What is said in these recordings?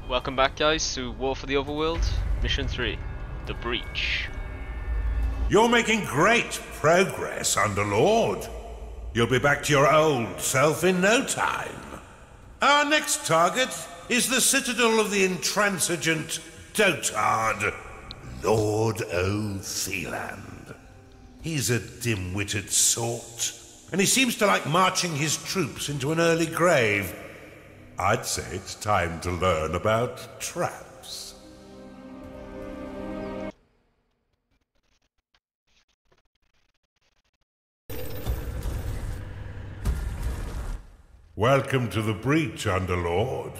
Welcome back, guys, to War for the Overworld, Mission 3, The Breach. You're making great progress, Underlord. You'll be back to your old self in no time. Our next target is the citadel of the intransigent Dotard, Lord O'Theland. He's a dim-witted sort, and he seems to like marching his troops into an early grave. I'd say it's time to learn about traps. Welcome to the Breach, Underlord.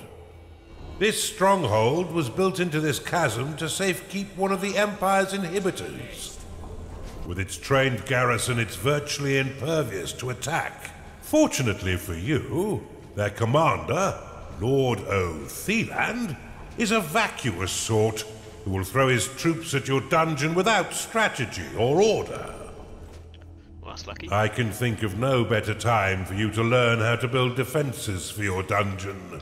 This stronghold was built into this chasm to safekeep one of the Empire's inhibitors. With its trained garrison, it's virtually impervious to attack. Fortunately for you, their commander, Lord O'Theland, is a vacuous sort who will throw his troops at your dungeon without strategy or order. Well, that's lucky. I can think of no better time for you to learn how to build defenses for your dungeon.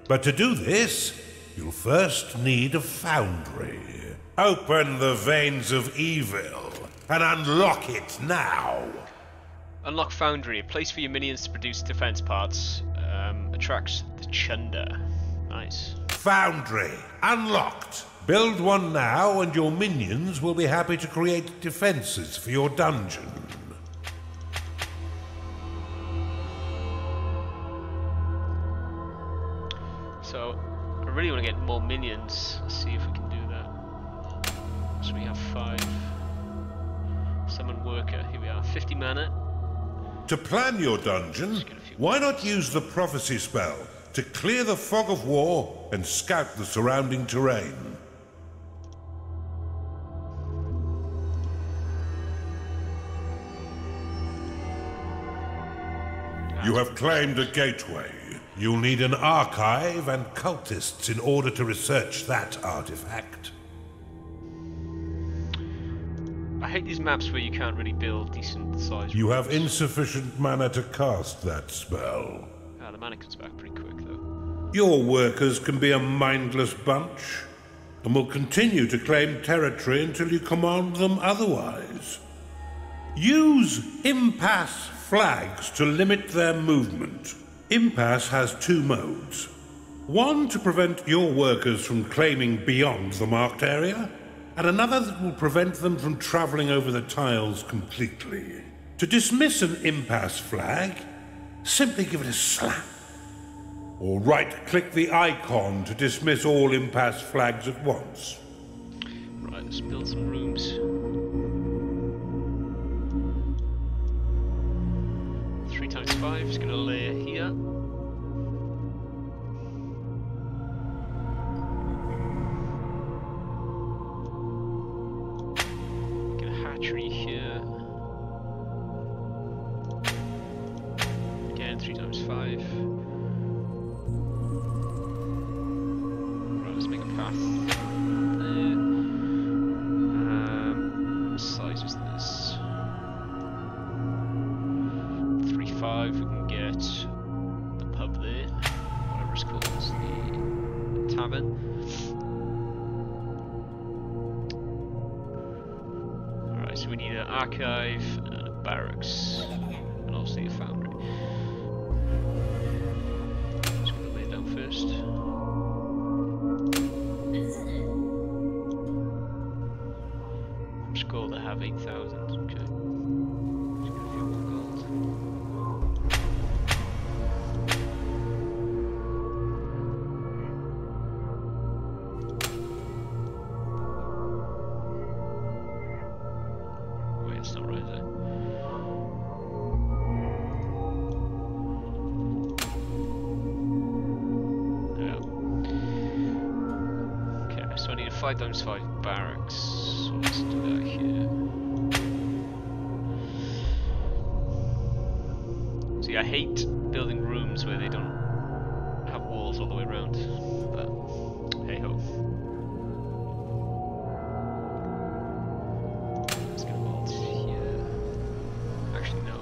But to do this, you'll first need a foundry. Open the veins of evil and unlock it now. Unlock Foundry, a place for your minions to produce defense parts. Attracts the Chunder. Nice. Foundry, unlocked. Build one now and your minions will be happy to create defenses for your dungeon. So, I really want to get more minions. Let's see if we can do that. So we have 5. Summon worker, here we are, 50 mana. To plan your dungeon, why not use the prophecy spell to clear the fog of war and scout the surrounding terrain? You have claimed a gateway. You'll need an archive and cultists in order to research that artifact. I hate these maps where you can't really build decent sized You rooms. have insufficient mana to cast that spell. Ah, the mana comes back pretty quick though. Your workers can be a mindless bunch, and will continue to claim territory until you command them otherwise. Use impasse flags to limit their movement. Impasse has 2 modes. One to prevent your workers from claiming beyond the marked area, and another that will prevent them from traveling over the tiles completely. To dismiss an impasse flag, simply give it a slap. Or right-click the icon to dismiss all impasse flags at once. Right, let's build some rooms. 3 times 5 is going to layer here. Get a hatchery here. Again, 3 times 5. Right, let's make a path there. What size is this? 3-5, we can get the pub there, whatever it's called, the tavern. Alright, so we need an archive and a barracks, and obviously a foundry. Just gonna lay it down first. I'm just gold, I have 8,000, okay. Just get a few more gold. Wait, it's not right there. Yeah. Okay, so I need a 5 times 5 barracks. So let's do that here. See, I hate building rooms where they don't have walls all the way around, but hey ho. Let's get a vault here. Actually, no.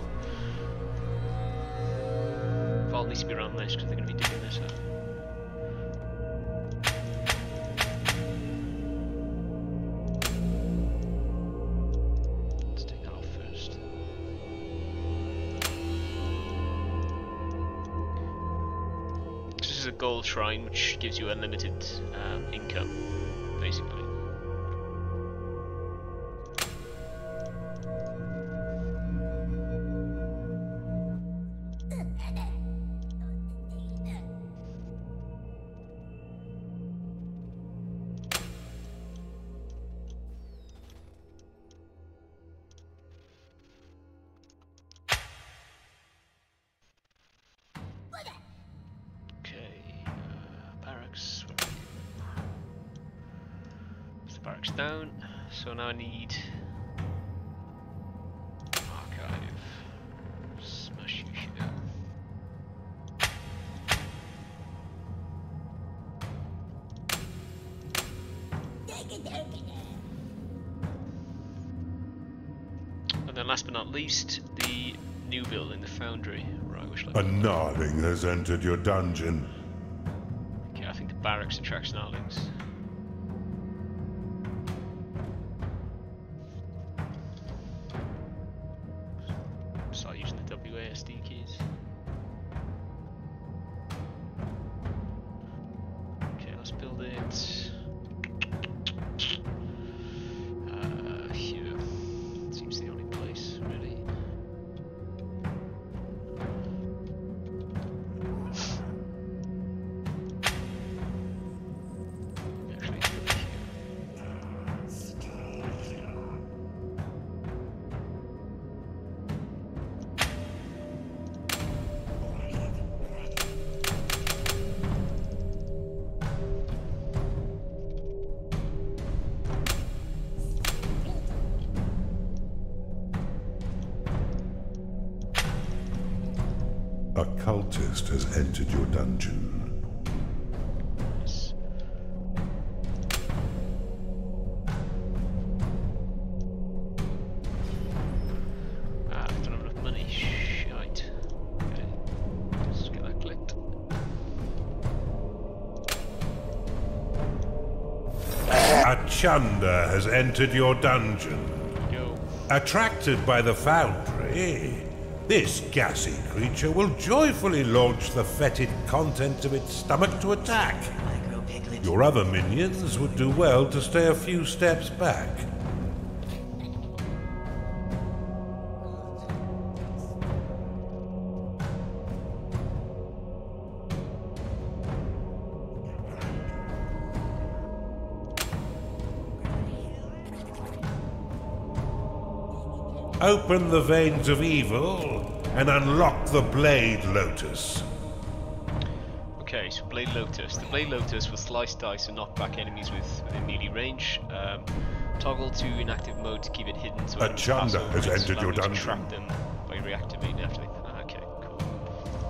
Vault needs to be around this because they're going to be digging this up. gold shrine, which gives you unlimited income, basically. Down, so now I need archive. Smash you shit. And then last but not least, the new building, the foundry. Right, which a gnarling has entered your dungeon. Okay, I think the barracks attracts gnarlings. WASD keys. Okay, let's build it here. Seems the only place, really. Actually, it's really here. A cultist has entered your dungeon. Yes. I don't have enough money. Shite. Okay. Let's get that clicked. A Chunder has entered your dungeon. Yo. Attracted by the foundry, this gassy creature will joyfully launch the fetid contents of its stomach to attack. Your other minions would do well to stay a few steps back. Open the veins of evil and unlock the Blade Lotus. Okay, so Blade Lotus. The Blade Lotus will slice dice and knock back enemies within melee range. Toggle to inactive mode to keep it hidden. So a Chunder has entered your dungeon. Trap them by reactivating after they. Okay, cool.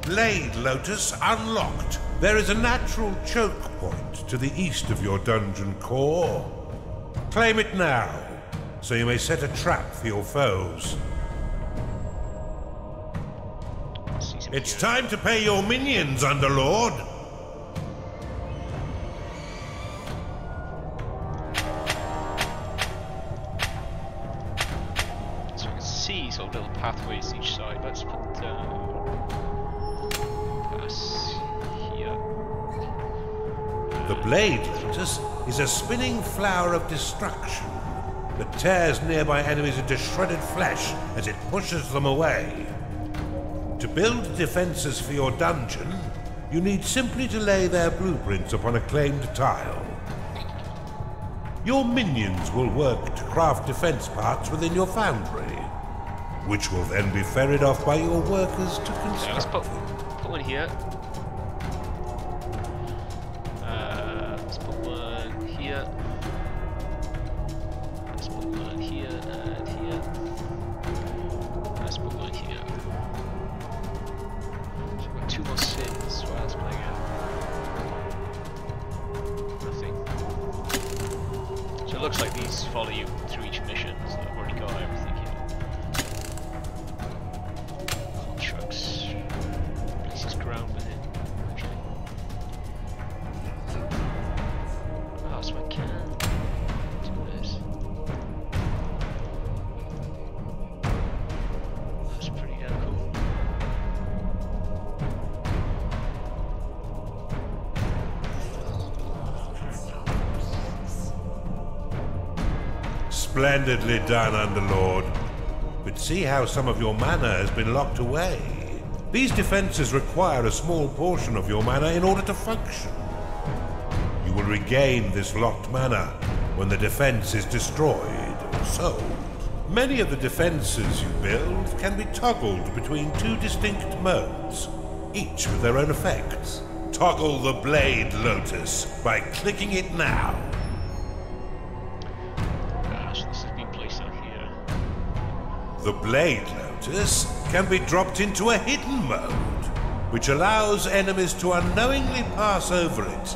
Blade Lotus unlocked. There is a natural choke point to the east of your dungeon core. Claim it now, so you may set a trap for your foes. It's time to pay your minions, Underlord. So I can see sort of little pathways each side. Let's put pass here. The Blade Lotus is a spinning flower of destruction that tears nearby enemies into shredded flesh as it pushes them away. To build defenses for your dungeon, you need simply to lay their blueprints upon a claimed tile. Your minions will work to craft defense parts within your foundry, which will then be ferried off by your workers to construct. Yeah, let's put one here. Let's put one here. Let's put one here and here. Let's put one here. So we've got two more sins. What else am I getting? Nothing. So it looks like these follow you through each mission, so I've already got everything here. Hot trucks. Places ground within. Okay. Oh, so I can do this. That's pretty cool. Splendidly done, Underlord. But see how some of your mana has been locked away. These defenses require a small portion of your mana in order to function. You will regain this locked mana when the defense is destroyed or sold. Many of the defenses you build can be toggled between two distinct modes, each with their own effects. Toggle the Blade Lotus by clicking it now. Gosh, this has been placed out here. The Blade Lotus can be dropped into a hidden mode, which allows enemies to unknowingly pass over it.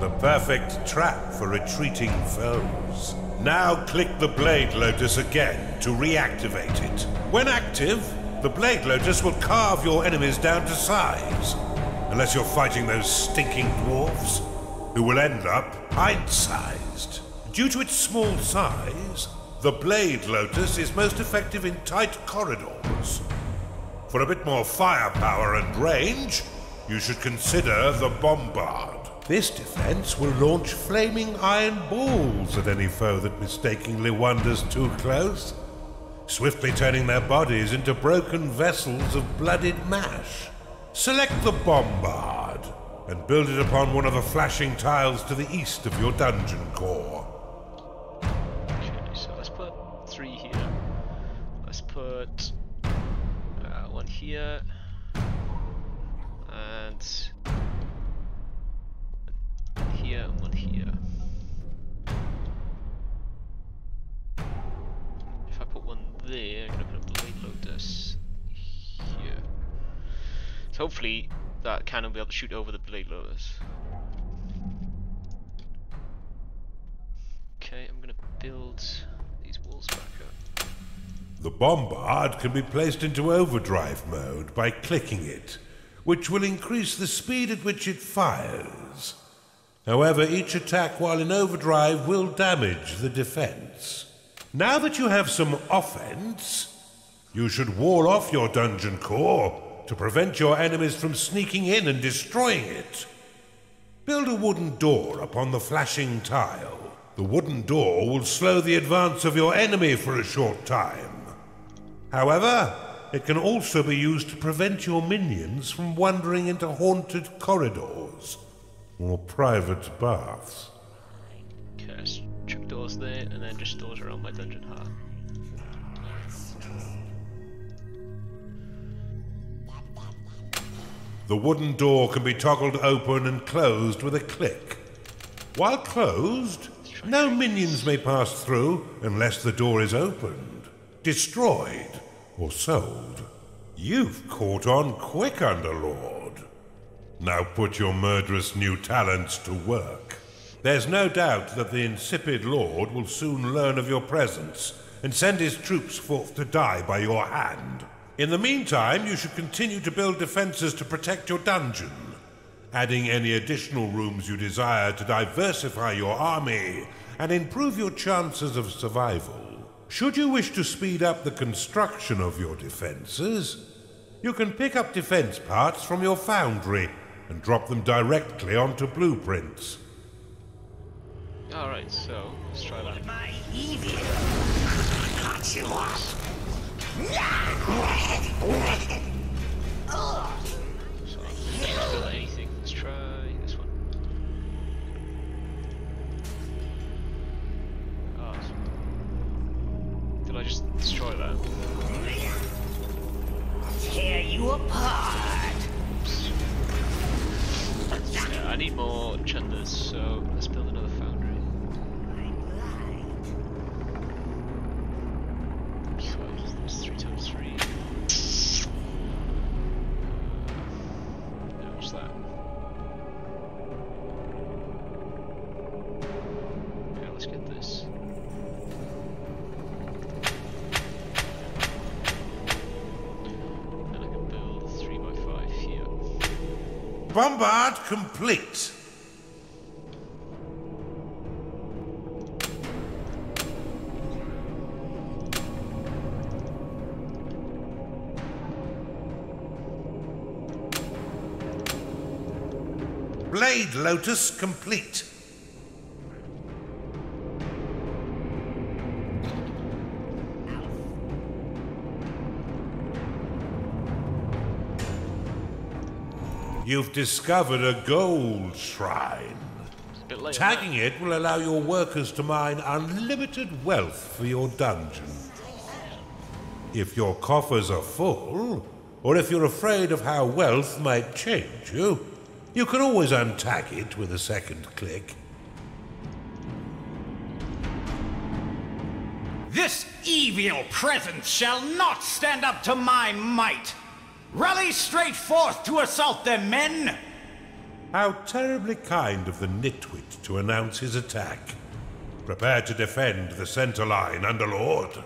The perfect trap for retreating foes. Now click the Blade Lotus again to reactivate it. When active, the Blade Lotus will carve your enemies down to size. Unless you're fighting those stinking dwarves, who will end up pint-sized. Due to its small size, the Blade Lotus is most effective in tight corridors. For a bit more firepower and range, you should consider the Bombard. This defense will launch flaming iron balls at any foe that mistakenly wanders too close, swiftly turning their bodies into broken vessels of blooded mash. Select the Bombard and build it upon one of the flashing tiles to the east of your dungeon core. Okay, so let's put 3 here. Let's put 1 here. And here and 1 here. If I put 1 there, I'm going to put a Blade Lotus here. So hopefully that cannon will be able to shoot over the Blade Lotus. Okay, I'm going to build these walls back up. The Bombard can be placed into overdrive mode by clicking it, which will increase the speed at which it fires. However, each attack while in overdrive will damage the defense. Now that you have some offense, you should wall off your dungeon core to prevent your enemies from sneaking in and destroying it. Build a wooden door upon the flashing tile. The wooden door will slow the advance of your enemy for a short time. However, it can also be used to prevent your minions from wandering into haunted corridors or private baths. Okay, let's chuck doors there and then just doors around my dungeon heart. The wooden door can be toggled open and closed with a click. While closed, no minions may pass through unless the door is opened, destroyed, or sold. You've caught on quick, Underlord. Now put your murderous new talents to work. There's no doubt that the insipid Lord will soon learn of your presence and send his troops forth to die by your hand. In the meantime, you should continue to build defenses to protect your dungeon, adding any additional rooms you desire to diversify your army and improve your chances of survival. Should you wish to speed up the construction of your defenses, you can pick up defense parts from your foundry and drop them directly onto blueprints. Alright, so let's try that. My evil. Cut you off. So let's build anything. Let's try this one. Oh, did I just destroy that? Tear you apart. Oops. Yeah, I need more chunders, so let's build another foundry. So it's 3 times 3. What's that? Okay, let's get this. And I can build 3 by 5 here. Bombard complete. Blade Lotus complete. You've discovered a gold shrine. It's a bit late. Tagging it will allow your workers to mine unlimited wealth for your dungeon. If your coffers are full, or if you're afraid of how wealth might change you, you can always untag it with a second click. This evil presence shall not stand up to my might. Rally straight forth to assault them, men! How terribly kind of the nitwit to announce his attack. Prepare to defend the center line, Underlord.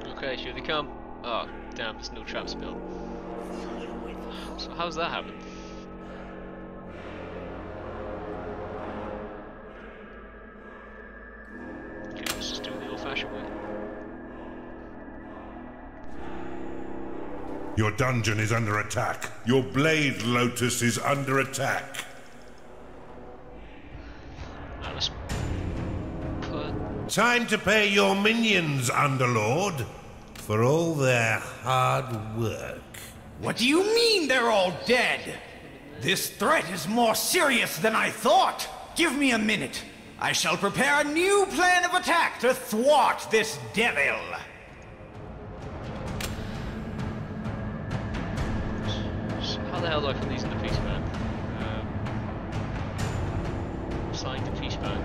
Okay, here they come. Oh, damn, there's no traps built. So how's that happen? Okay, let's just do it the old-fashioned way. Your dungeon is under attack. Your Blade Lotus is under attack. Now let's put... Time to pay your minions, Underlord, for all their hard work. What do you mean they're all dead? This threat is more serious than I thought. Give me a minute. I shall prepare a new plan of attack to thwart this devil. How the hell do I put these in the peace band? Assign to peace band.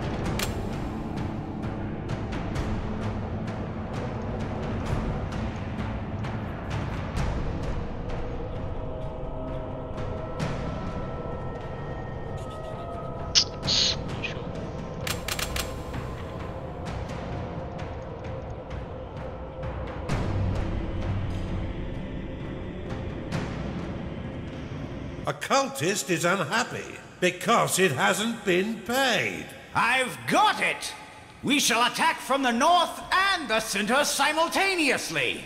Not sure. A cultist is unhappy because it hasn't been paid. I've got it! We shall attack from the north and the center simultaneously.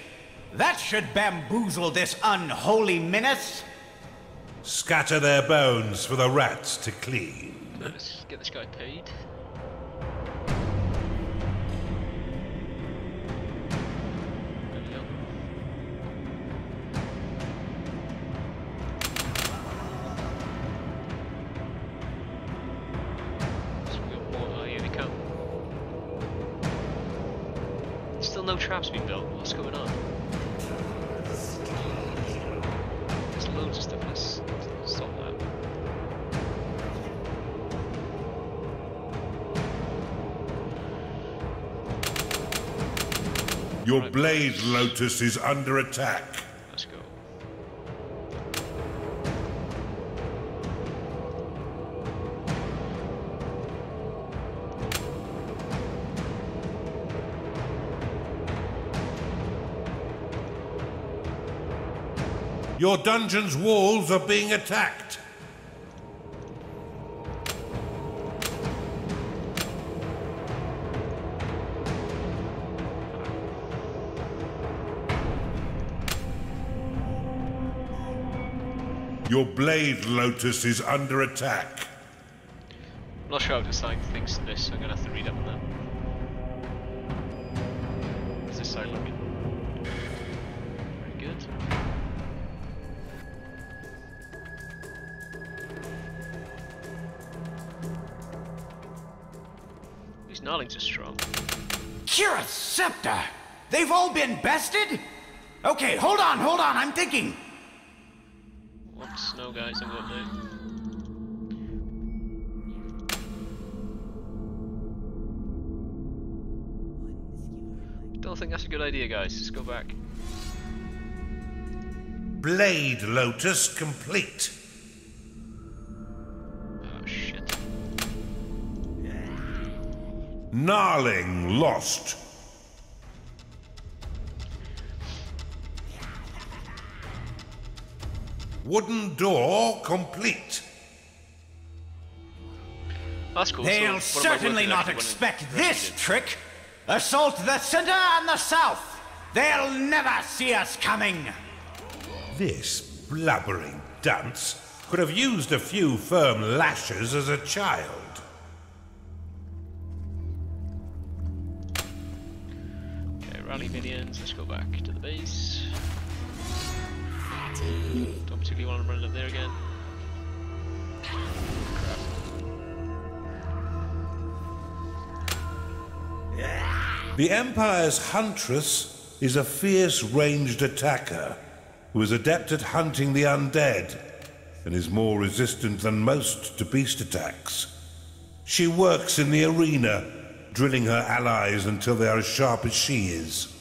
That should bamboozle this unholy menace. Scatter their bones for the rats to clean. Let's get this guy paid. There we go. So we got more. Oh, here they come. Still no traps being built. What's going on? There's loads of stuff. Let's stop that. Your Blade Lotus is under attack. Let's go. Your dungeon's walls are being attacked. Your Blade Lotus is under attack. I'm not sure how to assign things to this, so I'm gonna have to read up on that. How's this side looking? Very good. These Gnarlings are strong. Kira Scepter! They've all been bested? Okay, hold on, I'm thinking. Whoops, no guys, I'm up now. Don't think that's a good idea, guys. Let's go back. Blade Lotus complete. Oh shit. Gnarling lost. Wooden door complete. That's cool. They'll So, what am I certainly working not after when expect it this rescued? trick. Assault the center and the south. They'll never see us coming. This blubbering dunce could have used a few firm lashes as a child. aliens. Let's go back to the base. Don't particularly want to run up there again. The Empire's Huntress is a fierce ranged attacker who is adept at hunting the undead and is more resistant than most to beast attacks. She works in the arena, drilling her allies until they are as sharp as she is.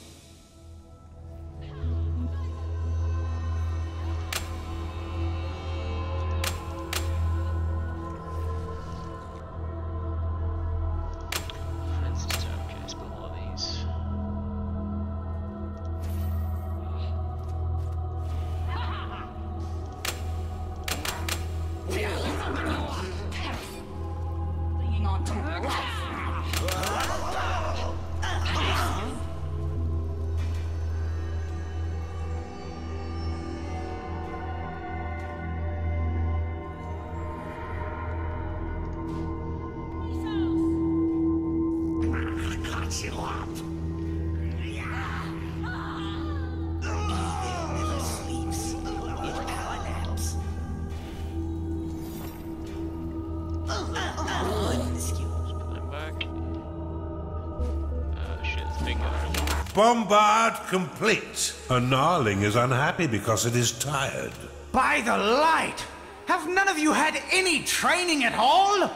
Bombard complete. A Gnarling is unhappy because it is tired. By the light! Have none of you had any training at all?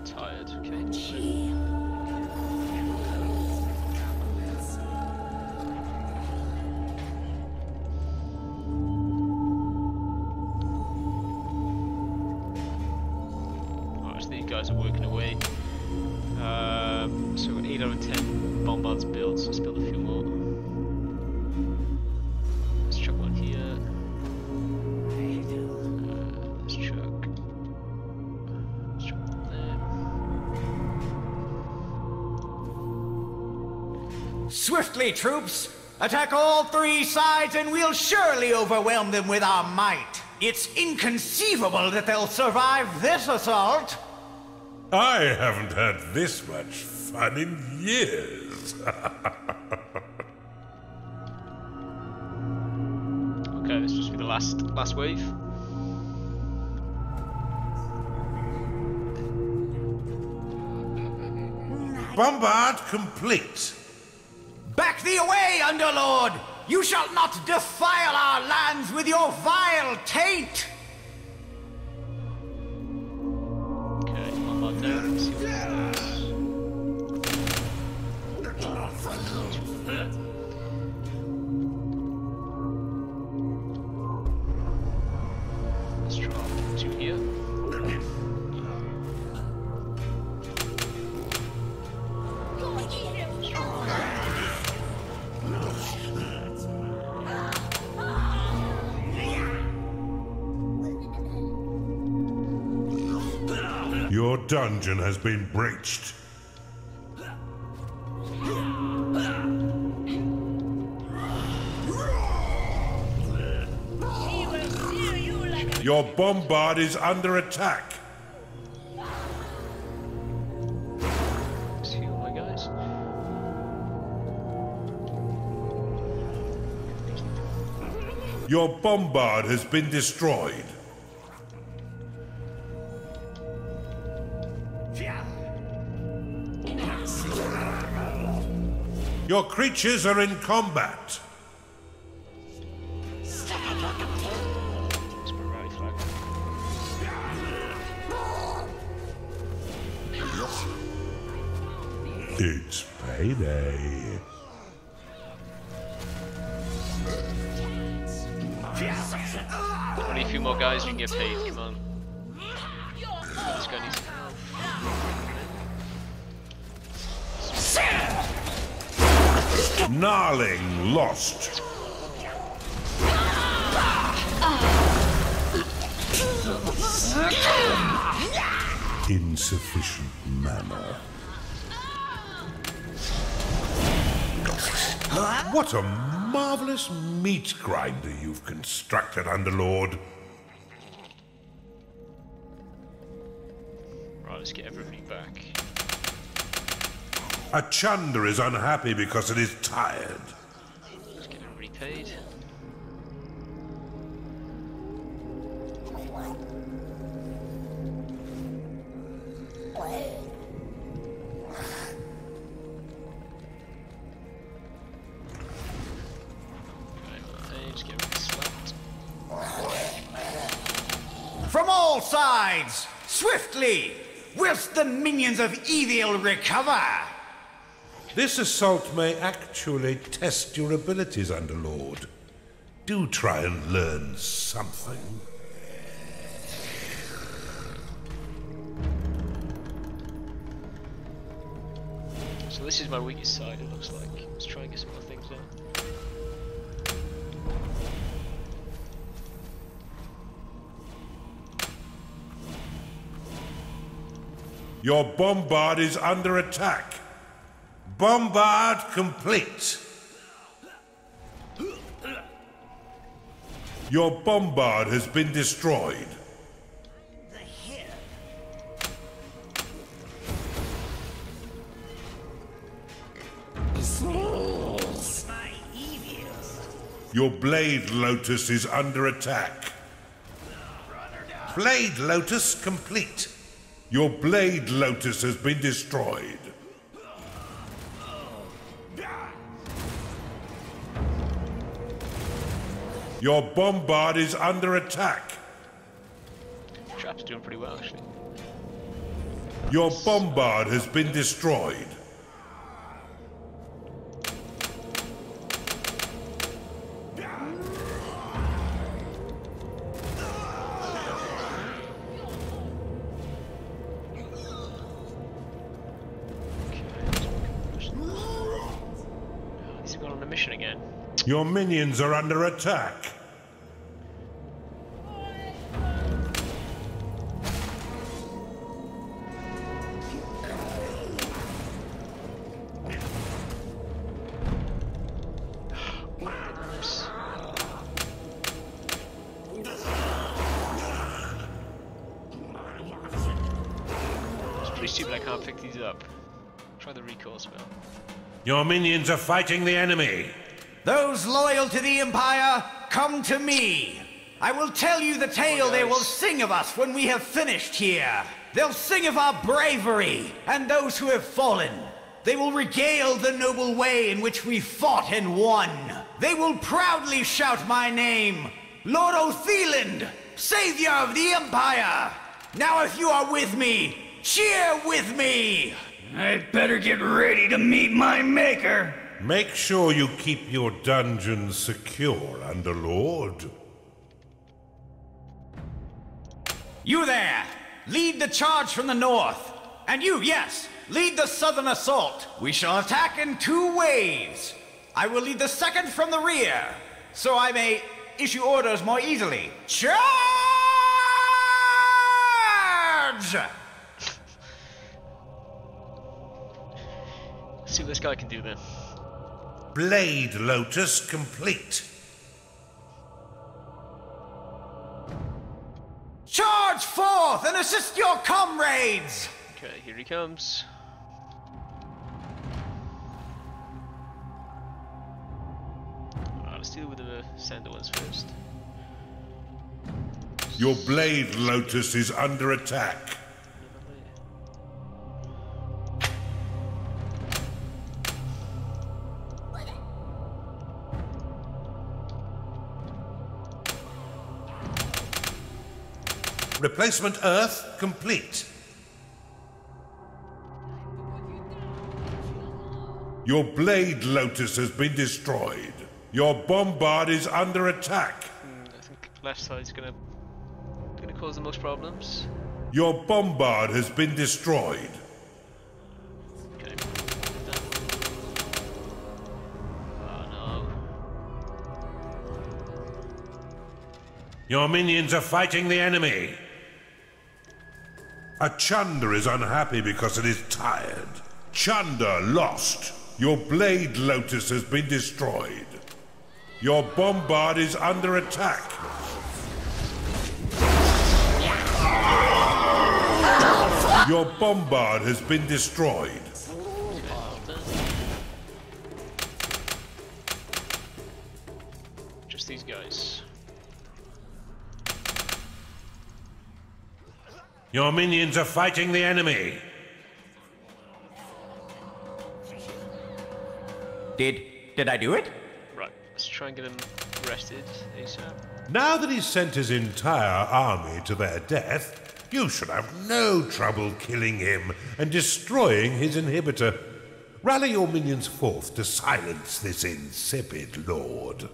Tired, okay. Alright, so these guys are working away. So 8 out of 10 bombards built, so let's build a few more. Let's chuck one here. Let's chuck one there. Swiftly, troops! Attack all three sides and we'll surely overwhelm them with our might. It's inconceivable that they'll survive this assault. I haven't had this much fun in years. Okay, this must be the last wave. Bombard complete. Back thee away, Underlord! You shall not defile our lands with your vile taint! Okay, bombard down, let's see what happens. Let's drop 2 here. Your dungeon has been breached. Your bombard is under attack. See all my guys. Your bombard has been destroyed. Your creatures are in combat. Let's put a rally flag. It's payday. Only a few more guys, you can get paid, come on. This guy needs Gnarling lost. Insufficient mana. What a marvelous meat grinder you've constructed, Underlord. Right, let's get everybody back. A Chunder is unhappy because it is tired. Let's get it repaid. Just get really slapped. From all sides, swiftly, whilst the minions of evil recover. This assault may actually test your abilities, Underlord. Do try and learn something. So this is my weakest side, it looks like. Let's try and get some more things down. Your bombard is under attack. Bombard complete. Your bombard has been destroyed. Your Blade Lotus is under attack. Blade Lotus complete. Your Blade Lotus has been destroyed. Your bombard is under attack. Trap's doing pretty well, actually. Your bombard has been destroyed. He's gone on a mission again. Your minions are under attack. It's pretty stupid I can't pick these up. Try the recall spell. Your minions are fighting the enemy. Those loyal to the Empire, come to me. I will tell you the tale they will sing of us when we have finished here. They'll sing of our bravery and those who have fallen. They will regale the noble way in which we fought and won. They will proudly shout my name, Lord Otheland, Savior of the Empire. Now if you are with me, cheer with me. I'd better get ready to meet my maker. Make sure you keep your dungeon secure, Underlord. You there, lead the charge from the north. And you, yes, lead the southern assault. We shall attack in 2 waves. I will lead the second from the rear, so I may issue orders more easily. Charge! Let's see what this guy can do then. Blade Lotus complete. Charge forth and assist your comrades! Okay, here he comes. Let's deal with the Sander ones first. Your Blade Lotus is under attack. Replacement Earth complete. Your Blade Lotus has been destroyed. Your bombard is under attack. I think left side's gonna cause the most problems. Your bombard has been destroyed. Okay. Oh no. Your minions are fighting the enemy. A Chunder is unhappy because it is tired. Chunder lost. Your Blade Lotus has been destroyed. Your bombard is under attack. Your bombard has been destroyed. against these guys. Your minions are fighting the enemy. Did I do it? Right, let's try and get him arrested ASAP. Now that he's sent his entire army to their death, you should have no trouble killing him and destroying his inhibitor. Rally your minions forth to silence this insipid lord.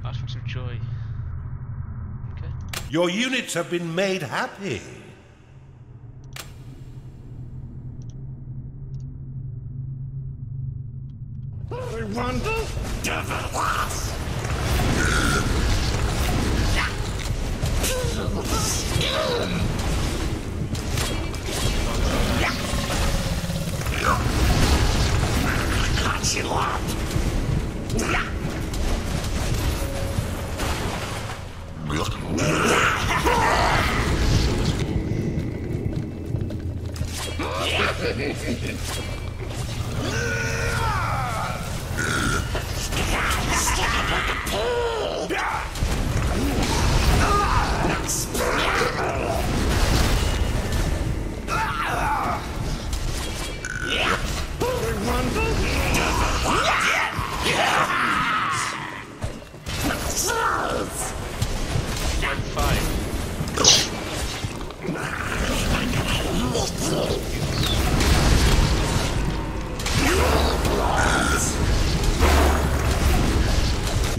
Artifacts of joy. Okay. Your units have been made happy. Cut you up.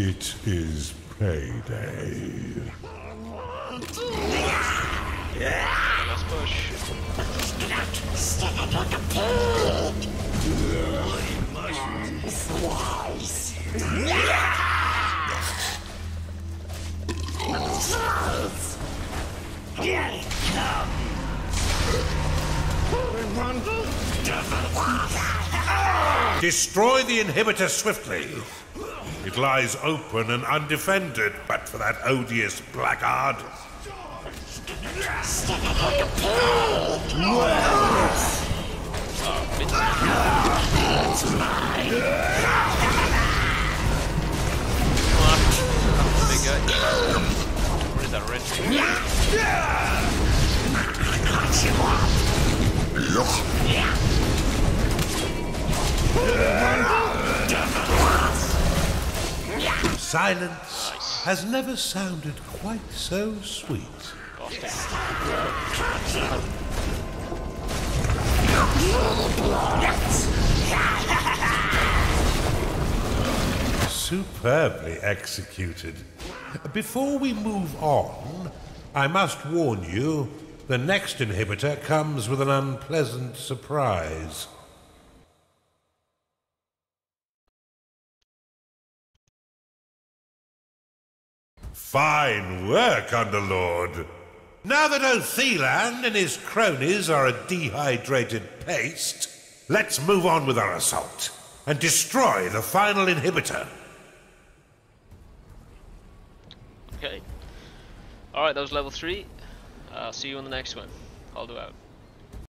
It is payday. Let's push. Destroy the inhibitor swiftly. It lies open and undefended, but for that odious blackguard. Big guy. What is that red thing? Silence has never sounded quite so sweet. Superbly executed. Before we move on, I must warn you, the next inhibitor comes with an unpleasant surprise. Fine work, Underlord. Now that Othelan and his cronies are a dehydrated paste, let's move on with our assault and destroy the final inhibitor. Okay. Alright, that was level 3. I'll see you on the next one. Aldo out.